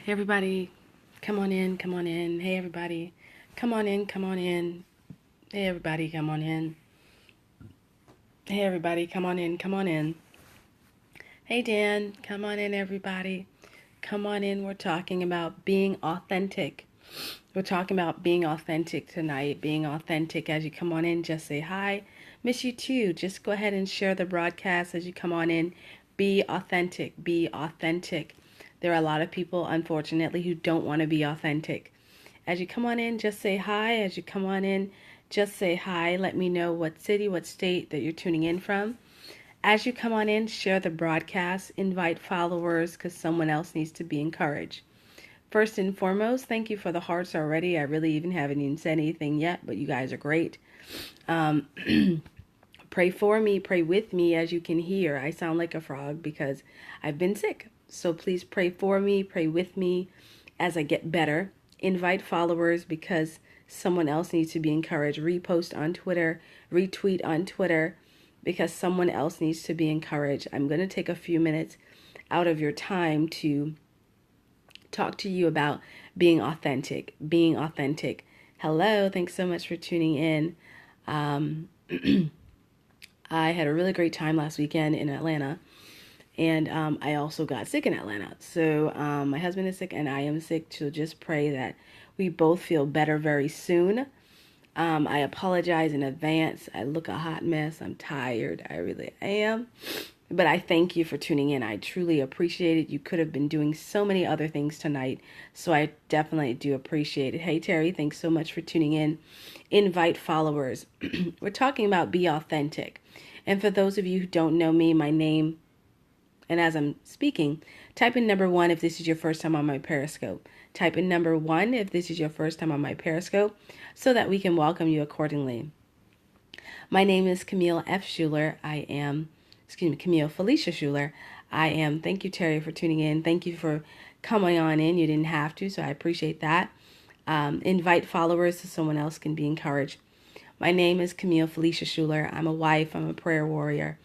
Hey everybody, come on in, come on in. Hey everybody, come on in, come on in. Hey everybody, come on in. Hey everybody, come on in, come on in. Hey Dan, come on in everybody. Come on in, we're talking about being authentic. We're talking about being authentic tonight. Being authentic. As you come on in, just say hi. Miss you too. Just go ahead and share the broadcast as you come on in. Be authentic. Be authentic. There are a lot of people, unfortunately, who don't want to be authentic. As you come on in, just say hi. As you come on in, just say hi. Let me know what city, what state that you're tuning in from. As you come on in, share the broadcast. Invite followers because someone else needs to be encouraged. First and foremost, thank you for the hearts already. I really haven't even said anything yet, but you guys are great. Um, Pray for me, pray with me. As you can hear, I sound like a frog because I've been sick. So please pray for me, pray with me as I get better. Invite followers because someone else needs to be encouraged. Repost on Twitter, retweet on Twitter because someone else needs to be encouraged. I'm going to take a few minutes out of your time to talk to you about being authentic. Being authentic. Hello, thanks so much for tuning in. Um, I had a really great time last weekend in Atlanta, and I also got sick in Atlanta. So my husband is sick, and I am sick. So just pray that we both feel better very soon. I apologize in advance. I look a hot mess. I'm tired. I really am. But I thank you for tuning in. I truly appreciate it. You could have been doing so many other things tonight. So I definitely do appreciate it. Hey, Terry, thanks so much for tuning in. Invite followers. We're talking about be authentic. And for those of you who don't know me, my name, and as I'm speaking, type in number 1 if this is your first time on my Periscope. Type in number 1 if this is your first time on my Periscope so that we can welcome you accordingly. My name is Camille F. Schuler. Camille Felicia Schuler. Thank you, Terry, for tuning in. Thank you for coming on in. You didn't have to, so I appreciate that. Invite followers so someone else can be encouraged. My name is Camille Felicia Schuler. I'm a wife. I'm a prayer warrior.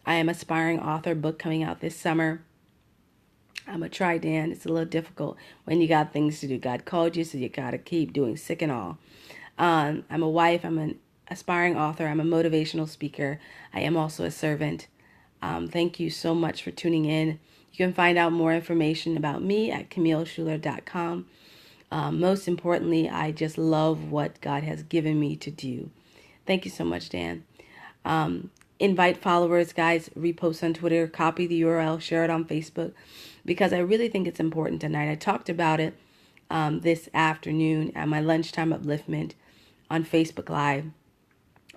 I am aspiring author, book coming out this summer. I'm a try, Dan. It's a little difficult when you got things to do. God called you, so you got to keep doing sick and all. I'm a wife. I'm an aspiring author. I'm a motivational speaker. I am also a servant. Thank you so much for tuning in. You can find out more information about me at CamilleSchuler.com. Most importantly, I just love what God has given me to do. Thank you so much, Dan. Invite followers, guys, repost on Twitter, copy the URL, share it on Facebook, because I really think it's important tonight. I talked about it this afternoon at my lunchtime upliftment on Facebook Live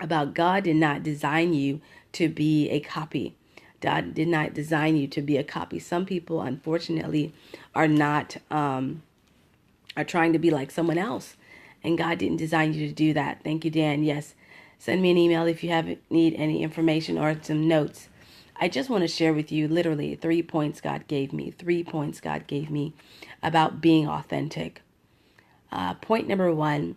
about God did not design you to be a copy. God did not design you to be a copy. Some people, unfortunately, are not are trying to be like someone else, and God didn't design you to do that. Thank you, Dan. Yes, send me an email if you need any information or some notes. I just want to share with you literally 3 points God gave me. 3 points God gave me about being authentic. Point number 1.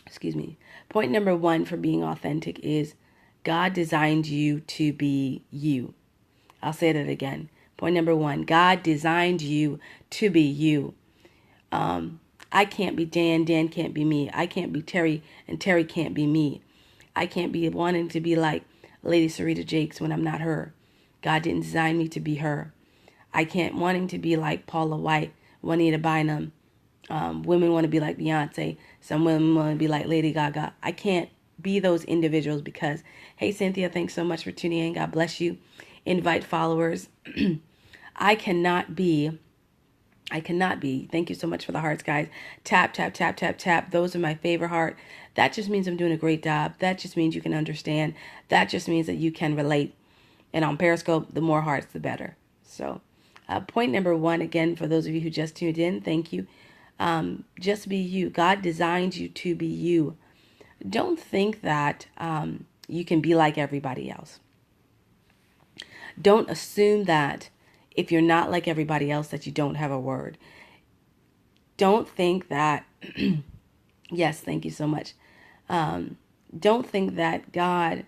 Excuse me. Point number 1 for being authentic is God designed you to be you. I'll say that again. Point number 1, God designed you to be you. I can't be Dan, Dan can't be me. I can't be Terry, and Terry can't be me. I can't be wanting to be like Lady Sarita Jakes when I'm not her. God didn't design me to be her. I can't wanting to be like Paula White, Juanita Bynum. Women want to be like Beyonce. Some women want to be like Lady Gaga. I can't be those individuals because, hey, Cynthia, thanks so much for tuning in. God bless you. Invite followers. I cannot be. Thank you so much for the hearts, guys. Tap, tap, tap, tap, tap. Those are my favorite heart. That just means I'm doing a great job. That just means you can understand. That just means that you can relate. And on Periscope, the more hearts, the better. So, point number 1, again, for those of you who just tuned in, thank you. Just be you. God designed you to be you. Don't think that you can be like everybody else. Don't assume that if you're not like everybody else that you don't have a word. Don't think that, yes, thank you so much. Don't think that God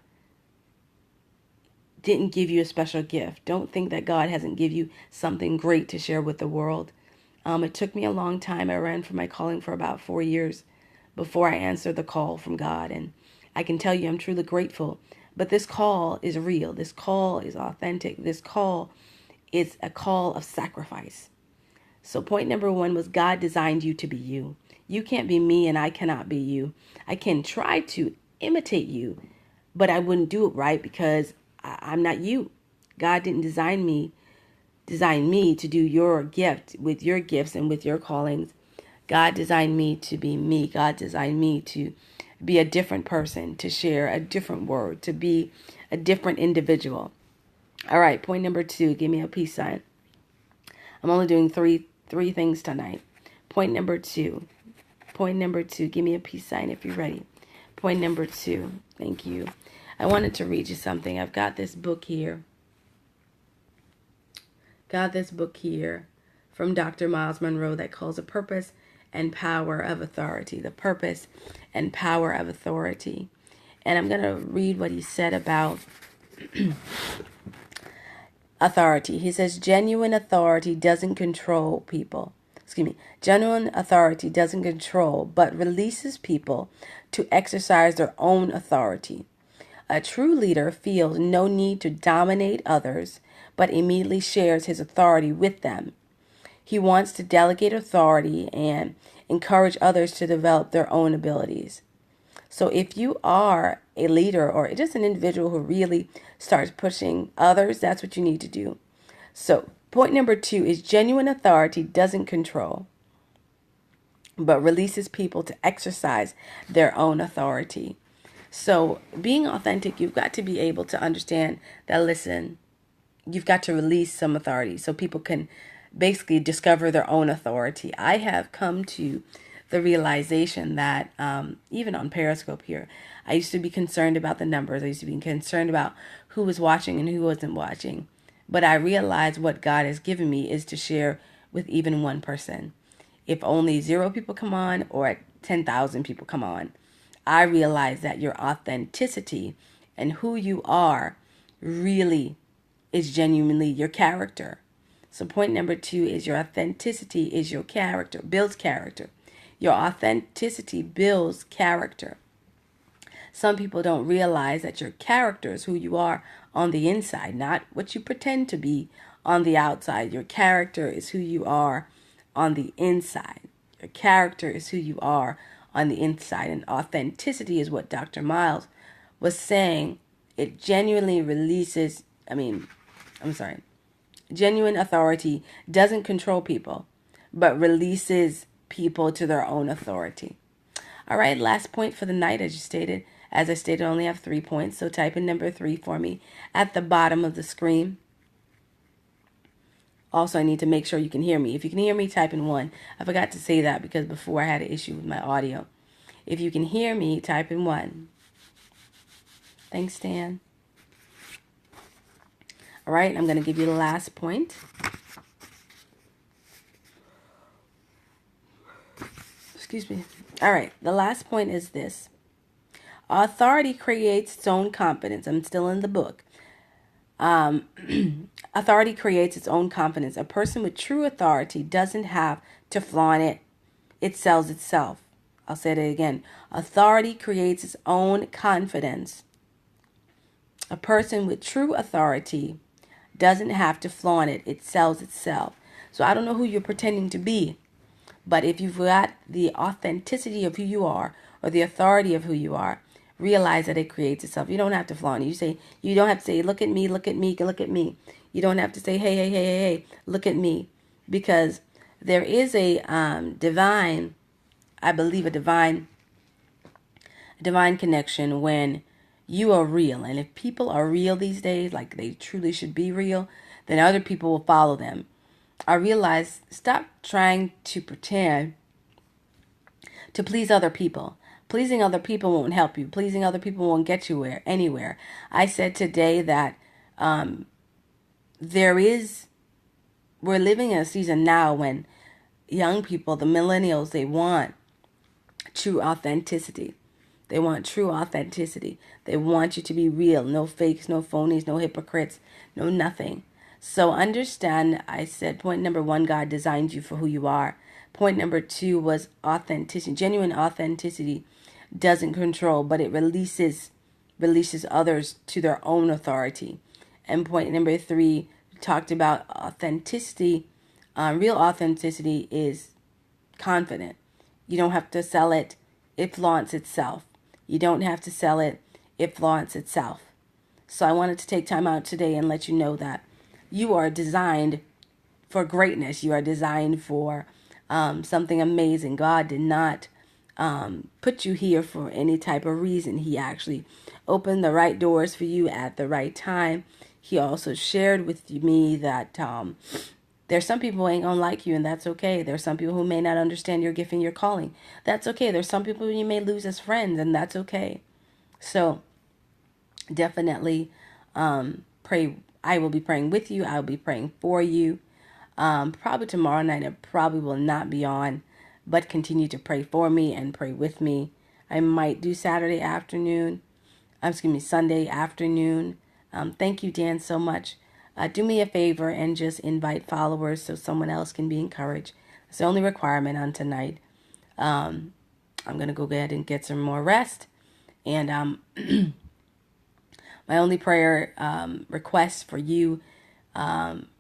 didn't give you a special gift. Don't think that God hasn't give you something great to share with the world. It took me a long time. I ran for my calling for about 4 years before I answered the call from God. And I can tell you I'm truly grateful. But this call is real. This call is authentic. This call is a call of sacrifice. So point number 1 was God designed you to be you. You can't be me and I cannot be you. I can try to imitate you, but I wouldn't do it right because I'm not you. God didn't design me to do your gift with your gifts and with your callings. God designed me to be me. God designed me to be a different person, to share a different word, to be a different individual. All right, point number 2, give me a peace sign. I'm only doing three things tonight. Point number 2, give me a peace sign if you're ready. Point number 2, thank you. I wanted to read you something. I've got this book here. From Dr. Miles Monroe that calls The Purpose and Power of Authority. The Purpose and Power of Authority. And I'm going to read what he said about authority. He says, genuine authority doesn't control people. Genuine authority doesn't control, but releases people to exercise their own authority. A true leader feels no need to dominate others, but immediately shares his authority with them. He wants to delegate authority and encourage others to develop their own abilities. So if you are a leader or just an individual who really starts pushing others, that's what you need to do. So point number 2 is genuine authority doesn't control, but releases people to exercise their own authority. So being authentic, you've got to be able to understand that, listen, you've got to release some authority so people can basically discover their own authority. I have come to the realization that even on Periscope here, I used to be concerned about the numbers. I used to be concerned about who was watching and who wasn't watching. But I realized what God has given me is to share with even one person. If only 0 people come on or 10,000 people come on, I realize that your authenticity and who you are really is genuinely your character. So point number 2 is your authenticity is your character, builds character. Your authenticity builds character. Some people don't realize that your character is who you are on the inside, not what you pretend to be on the outside. Your character is who you are on the inside. Your character is who you are on the inside. And authenticity is what Dr. Miles was saying. It genuinely releases, genuine authority doesn't control people, but releases people to their own authority. All right, last point for the night, as I stated, I only have 3 points. So type in number 3 for me at the bottom of the screen. Also, I need to make sure you can hear me. If you can hear me, type in 1. I forgot to say that because before I had an issue with my audio. If you can hear me, type in 1. Thanks, Stan. All right, I'm going to give you the last point. Excuse me. All right, the last point is this. Authority creates its own confidence. I'm still in the book. Authority creates its own confidence. A person with true authority doesn't have to flaunt it. It sells itself. I'll say that again. Authority creates its own confidence. A person with true authority doesn't have to flaunt it. It sells itself. So I don't know who you're pretending to be, but if you've got the authenticity of who you are or the authority of who you are, realize that it creates itself. You don't have to flaunt it. You don't have to say, look at me, look at me, look at me. You don't have to say, hey, look at me. Because there is a divine connection when you are real. And if people are real these days, like they truly should be real, then other people will follow them. I realize, stop trying to pretend to please other people. Pleasing other people won't help you. Pleasing other people won't get you anywhere. I said today that we're living in a season now when young people, the millennials, they want true authenticity. They want true authenticity. They want you to be real. No fakes, no phonies, no hypocrites, no nothing. So understand, I said point number 1, God designed you for who you are. Point number 2 was authenticity. Genuine authenticity doesn't control, but it releases others to their own authority. And point number 3 talked about authenticity. Real authenticity is confident. You don't have to sell it. It flaunts itself. You don't have to sell it. It flaunts itself. So I wanted to take time out today and let you know that you are designed for greatness. You are designed for something amazing. God did not put you here for any type of reason. He actually opened the right doors for you at the right time. He also shared with me that there's some people who ain't gonna like you, and that's okay. There's some people who may not understand your gift and your calling. That's okay. There's some people you may lose as friends, and that's okay. So definitely pray. I will be praying with you. I will be praying for you. Probably tomorrow night. I probably will not be on, but continue to pray for me and pray with me. I might do Saturday afternoon. Sunday afternoon. Thank you, Dan, so much. Do me a favor and just invite followers so someone else can be encouraged. It's the only requirement on tonight. I'm going to go ahead and get some more rest. And my only prayer request for you,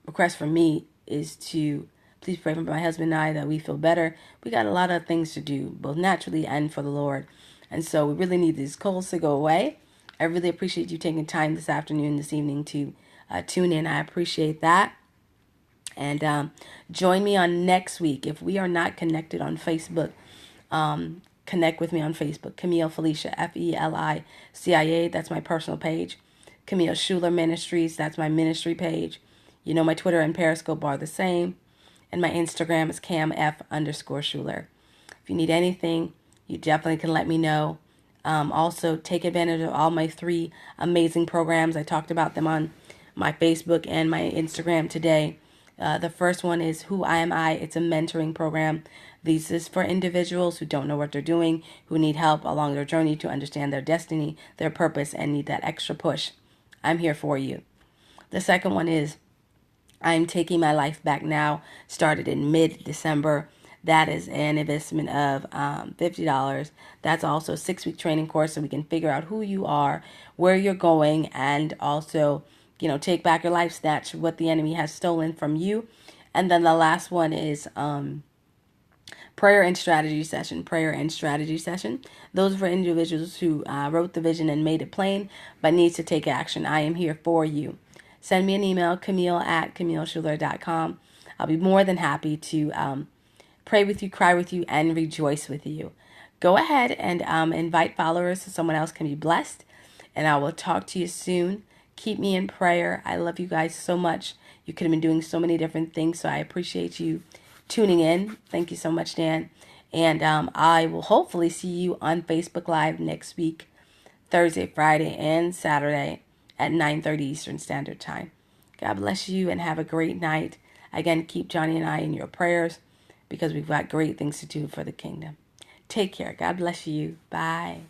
request for me is to please pray for my husband and I that we feel better. We got a lot of things to do, both naturally and for the Lord. And so we really need these colds to go away. I really appreciate you taking time this afternoon, this evening to tune in. I appreciate that. And join me on next week. If we are not connected on Facebook, connect with me on Facebook. Camille Felicia, Felicia. That's my personal page. Camille Schuler Ministries. That's my ministry page. You know, my Twitter and Periscope are the same. And my Instagram is CamF_Schuler. If you need anything, you definitely can let me know. Also, take advantage of all my 3 amazing programs. I talked about them on my Facebook and my Instagram today. The first one is Who Am I? It's a mentoring program. This is for individuals who don't know what they're doing, who need help along their journey to understand their destiny, their purpose, and need that extra push. I'm here for you. The second one is I'm Taking My Life Back Now, started in mid-December. That is an investment of $50. That's also a 6-week training course so we can figure out who you are, where you're going, and also, take back your life, snatch what the enemy has stolen from you. And then the last one is prayer and strategy session. Those are for individuals who wrote the vision and made it plain, but needs to take action. I am here for you. Send me an email, Camille@CamilleSchuler.com. I'll be more than happy to pray with you, cry with you, and rejoice with you. Go ahead and invite followers so someone else can be blessed. And I will talk to you soon. Keep me in prayer. I love you guys so much. You could have been doing so many different things, so I appreciate you tuning in. Thank you so much, Dan. And I will hopefully see you on Facebook Live next week, Thursday, Friday, and Saturday at 9:30 Eastern Standard Time. God bless you and have a great night. Again, keep Johnny and I in your prayers because we've got great things to do for the kingdom. Take care. God bless you. Bye.